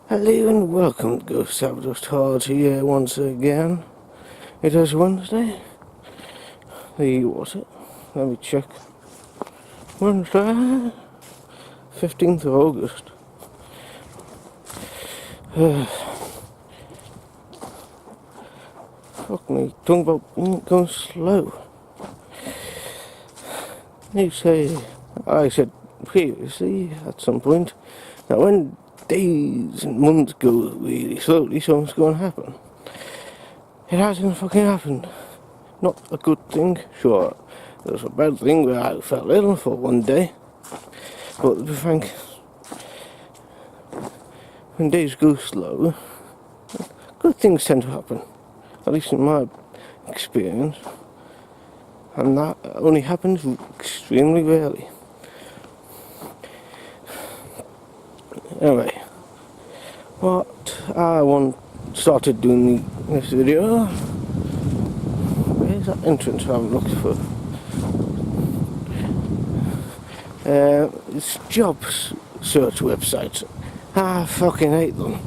Hello and welcome to TheGhostOfSabotage here once again. It is Wednesday. What's it? Let me check. Wednesday, 15th of August. Fuck me, talking about going slow. I said previously at some point that when days and months go really slowly, something's going to happen. It hasn't fucking happened. Not a good thing, sure. It was a bad thing where I fell ill for one day. But to be frank, when days go slow, good things tend to happen. At least in my experience. And that only happens extremely rarely. Anyway, what I started doing this video. Where's that entrance I'm looking for? It's jobs search websites. I fucking hate them.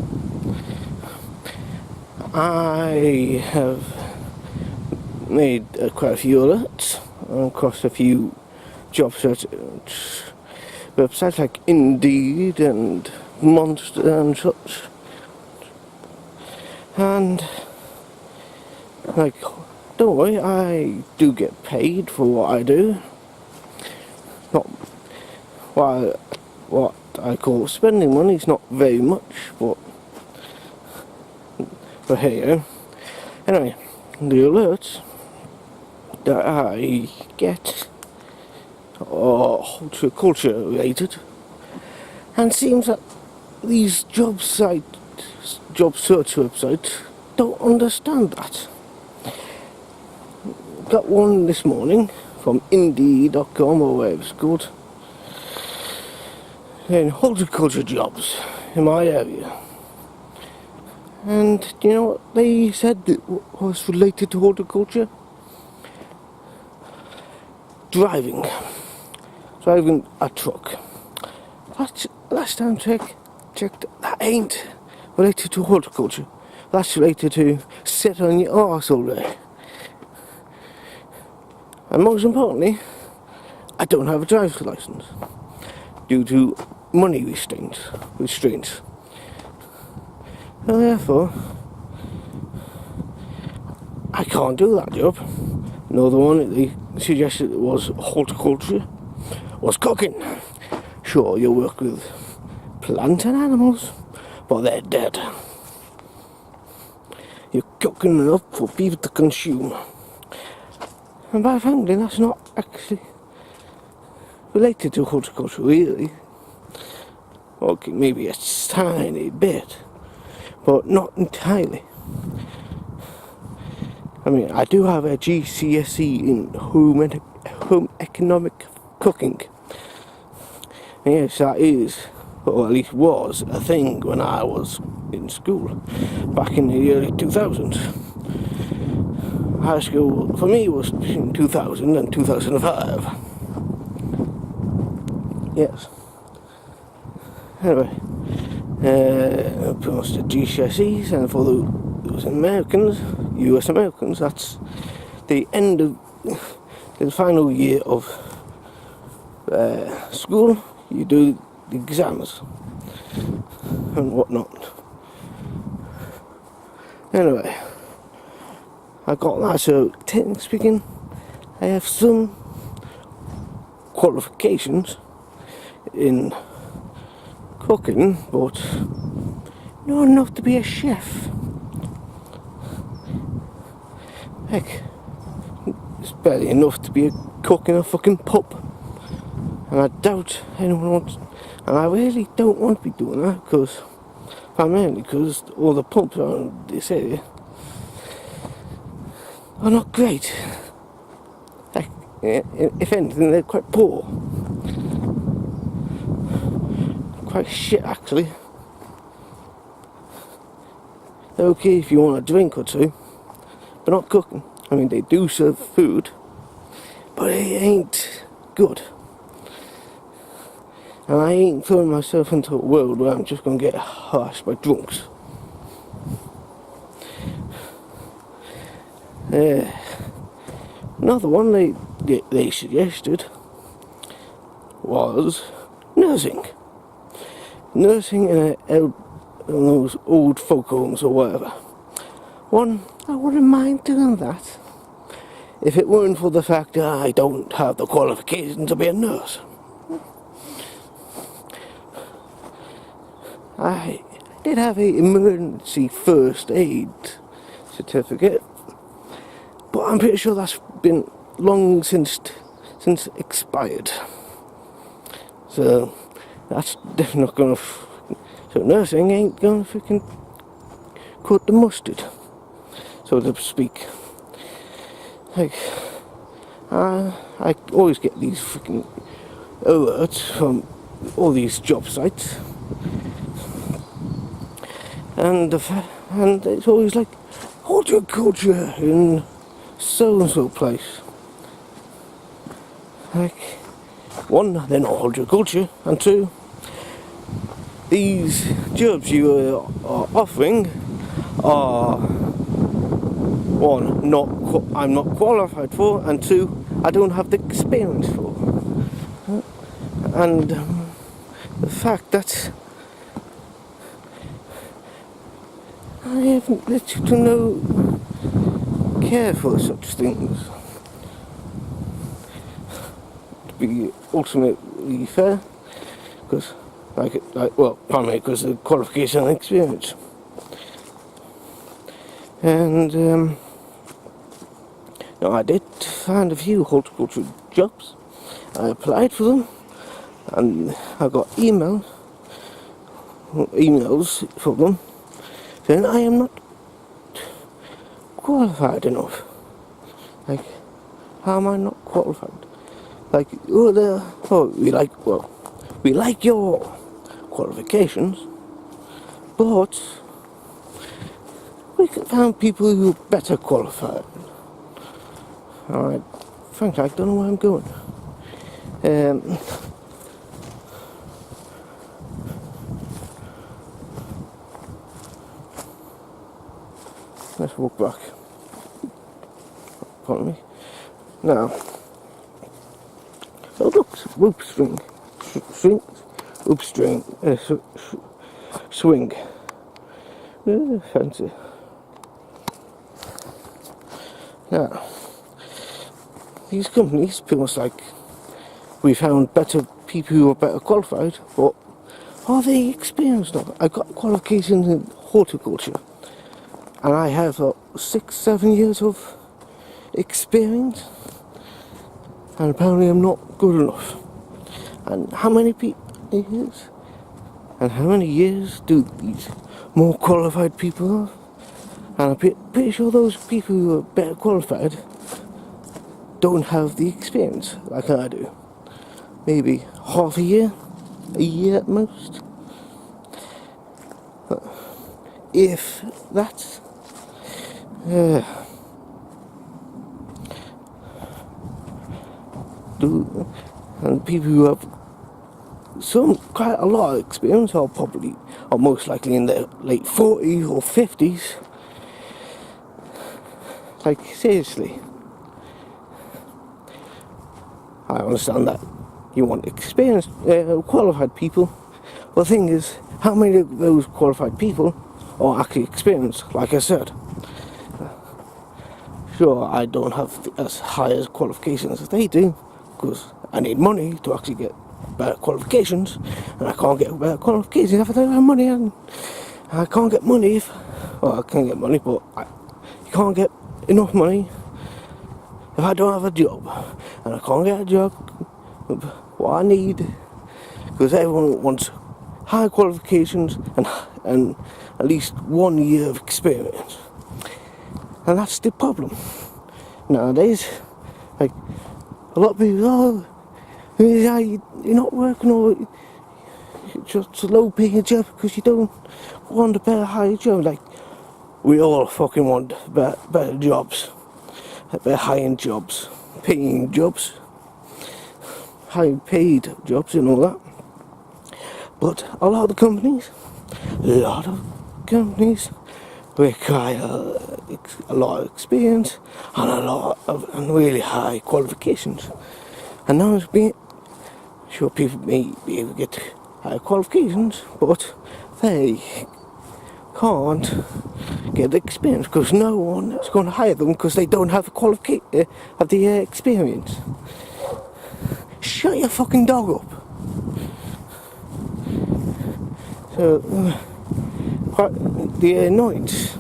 I have made quite a few alerts across a few job search websites like Indeed and Monster and such. And like, don't worry, I do get paid for what I do. Not what I call spending money. It's not very much, but hey. Anyway, the alerts that I get are culture related, and it seems that these job search websites don't understand that. Got one this morning from Indeed.com or whatever it's called, saying horticulture jobs in my area. And do you know what they said that was related to horticulture? Driving a truck. Last time checked, that ain't related to horticulture. That's related to sit on your arse all day. And most importantly, I don't have a driver's license due to money restraints. And therefore, I can't do that job. Another one that they suggested was horticulture, was cooking. Sure, you work with plants and animals, but they're dead. You're cooking them up for people to consume. And by frankly, that's not actually related to horticulture, really. Okay, maybe a tiny bit, but not entirely. I mean, I do have a GCSE in home economic cooking. And yes, that is, or at least was, a thing when I was in school, back in the early 2000s. High school, for me, was between 2000 and 2005. Yes. Anyway, pretty much the GCSEs, and for those Americans, US Americans, that's the end of the final year of school. You do the exams and whatnot. Anyway, I got that, so technically speaking, I have some qualifications in cooking, but not enough to be a chef. Heck, it's barely enough to be a cook in a fucking pub. And I doubt anyone wants, and I really don't want to be doing that, primarily because all the pubs around this area are not great. Heck, if anything, they're quite poor. Quite shit, actually. They're okay if you want a drink or two, but not cooking. I mean, they do serve food, but it ain't good. And I ain't throwing myself into a world where I'm just going to get harassed by drunks. Another one they suggested was nursing. Nursing in those old folk homes or whatever. One, I wouldn't mind doing that if it weren't for the fact that I don't have the qualification to be a nurse. I did have an emergency first aid certificate, but I'm pretty sure that's been long since expired. So that's definitely not gonna. So nursing ain't gonna freaking cut the mustard, so to speak. Like, I always get these freaking alerts from all these job sites, and it's always like, horticulture in so and so place. Like, one, they're not horticulture, and two, these jobs you are offering are, one, I'm not qualified for, and two, I don't have the experience for. And the fact that I have little to no care for such things. To be ultimately fair, because primarily because of qualification and experience. And I did find a few horticulture jobs. I applied for them, and I got emails from them saying I am not qualified enough. Like, how am I not qualified? Like, we like your qualifications, but we can find people who are better qualified. Alright, frankly, I don't know where I'm going. Let's walk back. Pardon me. Now, oh look, swing. Fancy. Now, these companies feel like we found better people who are better qualified, but are they experienced enough? I got qualifications in horticulture, and I have 6-7 years of experience, and apparently I'm not good enough. And how many years? And how many years do these more qualified people have? And I'm pretty sure those people who are better qualified don't have the experience like I do. Maybe half a year at most. But if that's and people who have quite a lot of experience are most likely in their late 40s or 50s. Like, seriously. I understand that you want experienced, qualified people. But the thing is, how many of those qualified people are actually experienced? Like I said, sure, I don't have as high as qualifications as they do, because I need money to actually get better qualifications, and I can't get better qualifications if I don't have money, and I can't get money I can get money, but you can't get enough money if I don't have a job, and I can't get a job what I need, because everyone wants high qualifications and at least 1 year of experience, and that's the problem nowadays. Like, a lot of people, you're not working, or just a low paying job because you don't want a better higher job. Like, we all fucking want better jobs, better high-end jobs, paying jobs, high paid jobs and all that. But a lot of companies require a lot of experience and and really high qualifications. And now it's being sure people may be able to get high qualifications, but they can't get the experience because no one is going to hire them because they don't have the experience. Shut your fucking dog up. So the annoyance.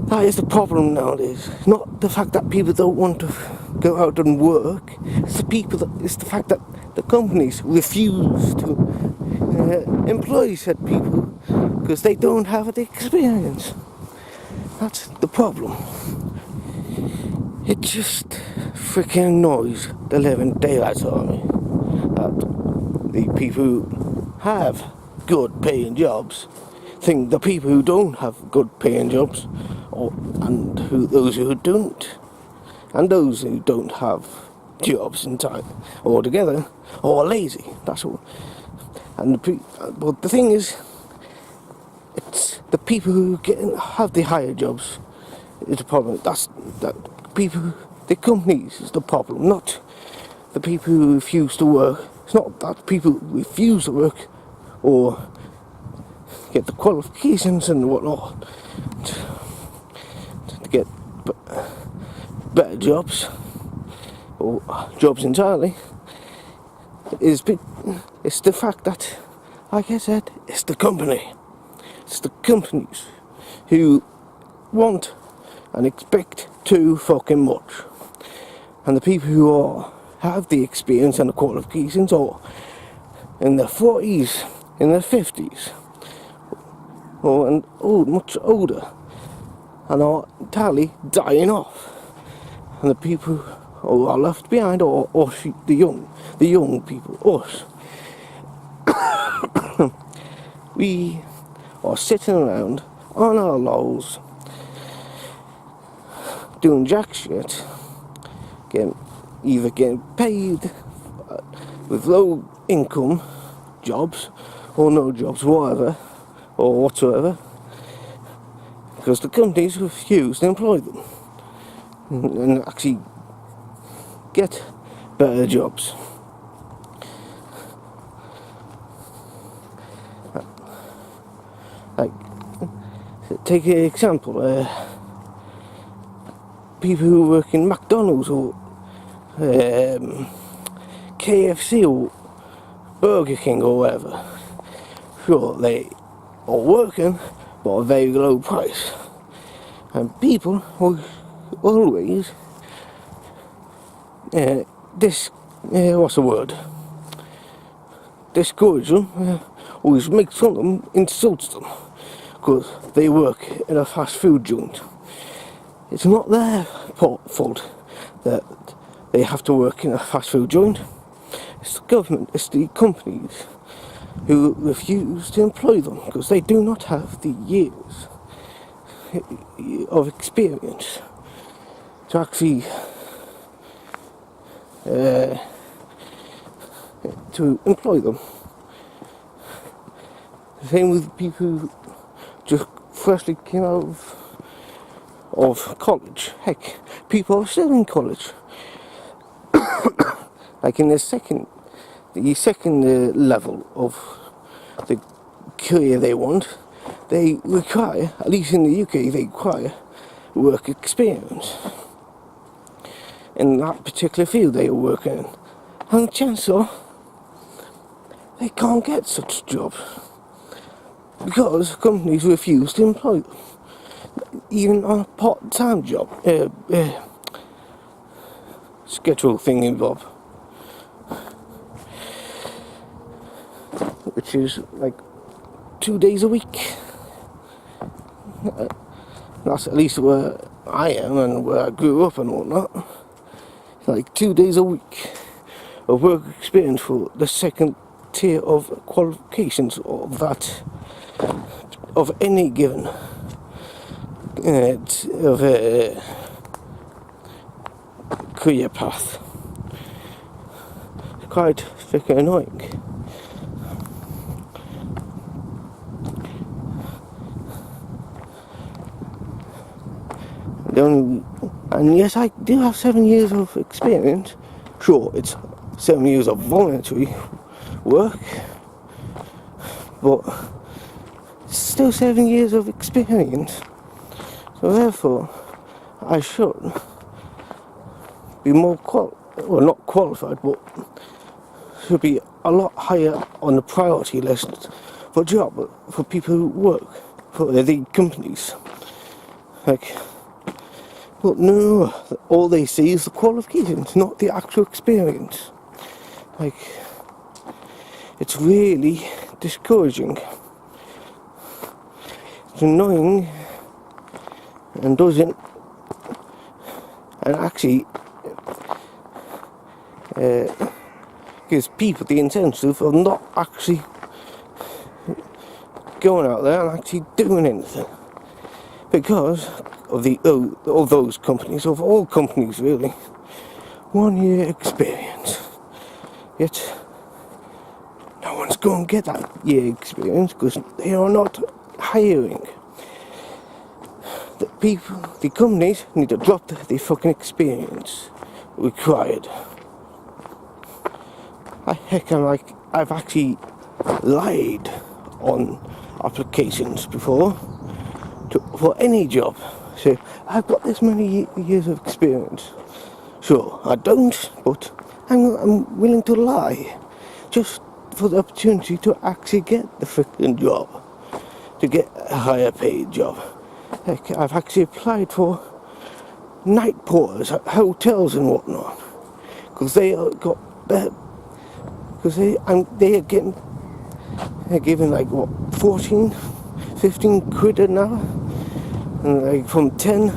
That is the problem nowadays. It's not the fact that people don't want to go out and work. It's the fact that the companies refuse to employ said people because they don't have the experience. That's the problem. It just freaking annoys the living daylights out of me that the people who have good paying jobs think the people who don't have good paying jobs those who don't, and those who don't have jobs in time altogether, are lazy. That's all. But the thing is, it's the people who have the higher jobs is the problem. The companies is the problem, not the people who refuse to work. It's not that people refuse to work or get the qualifications and whatnot to get better jobs or jobs entirely. It's the fact that, like I said, it's the company. It's the companies who want and expect too fucking much. And the people who have the experience and the qualifications or in their 40s, in their 50s, much older, and are entirely dying off. And the people who are left behind the young people, us. We are sitting around on our laurels doing jack shit, either getting paid with low income jobs or no jobs whatsoever, because the companies refuse to employ them and actually get better jobs. Like, take an example, people who work in McDonald's or KFC or Burger King or whatever. Sure, they are working but a very low price, and people always discourage them, always makes fun of them, insults them because they work in a fast food joint. It's not their fault that they have to work in a fast food joint. It's the government, it's the companies who refuse to employ them because they do not have the years of experience to actually to employ them. The same with people who just freshly came out of college. Heck, people are still in college. Like in the second level of the career they want, they require, at least in the UK, they require work experience in that particular field they are working in. And the chances are they can't get such jobs because companies refuse to employ them, even on a part-time job, schedule thingy bob, which is like 2 days a week. That's at least where I am and where I grew up and whatnot. Like 2 days a week of work experience for the second tier of qualifications of any given career path. quite freaking annoying. And yes, I do have 7 years of experience. Sure, it's 7 years of voluntary work, but it's still 7 years of experience. So therefore, I should be more not qualified, but should be a lot higher on the priority list for people who work for the companies. But no, all they see is the qualifications, not the actual experience. It's really discouraging. It's annoying and actually gives people the incentive of not actually going out there and actually doing anything, because of those companies, of all companies really. 1 year experience, yet no one's going to get that year experience because they are not hiring. The companies need to drop the fucking experience required. I've actually lied on applications before for any job. So I've got this many years of experience. Sure, I don't, but I'm willing to lie just for the opportunity to actually get the freaking job, to get a higher paid job. I've actually applied for night porters at hotels and whatnot, because they are giving like what, 14, 15 quid an hour, and like from 10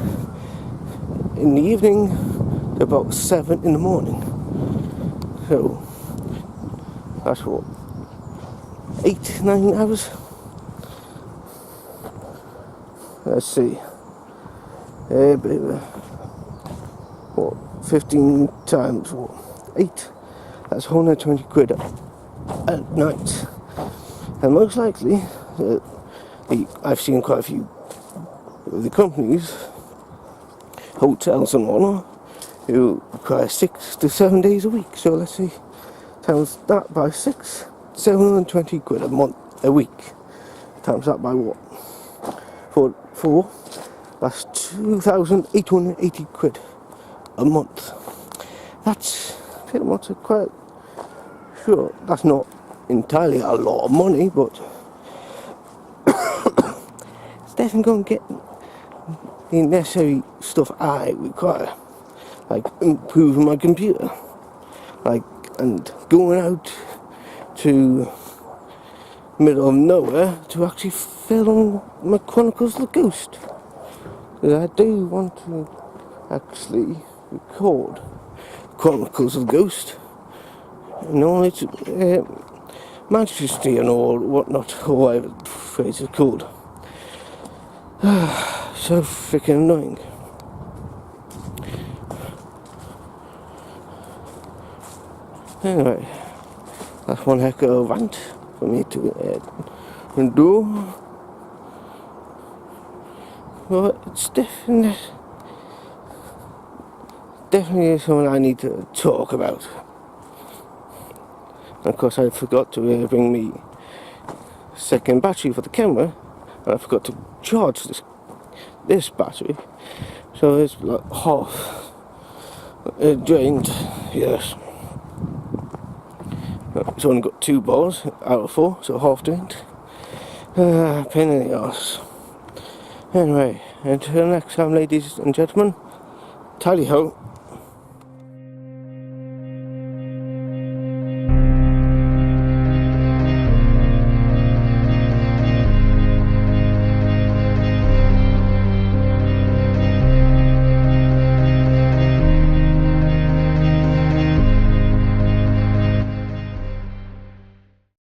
in the evening to about 7 in the morning. So that's what, 8-9 hours. Let's see. What, 15 times what? 8. That's 120 quid at night. And most likely, I've seen quite a few of the companies, hotels and whatnot, who require 6 to 7 days a week. So let's see, times that by 6, 720 quid a week. Times that by what? 4, that's 2,880 quid a month. That's pretty much quite sure. That's not entirely a lot of money, but it's definitely going to get the necessary stuff I require, like improving my computer, and going out to middle of nowhere to actually film my Chronicles of the Ghost. I do want to actually record Chronicles of the Ghost, and it's Manchester or whatnot, or whatever the phrase is called. So freaking annoying. Anyway, that's one heck of a rant for me to do. But it's definitely something I need to talk about. And of course, I forgot to bring me second battery for the camera, and I forgot to charge this battery, so it's like half drained. Yes, it's only got 2 bars out of 4, so half drained. Pain in the arse. Anyway, until next time, ladies and gentlemen, tally ho.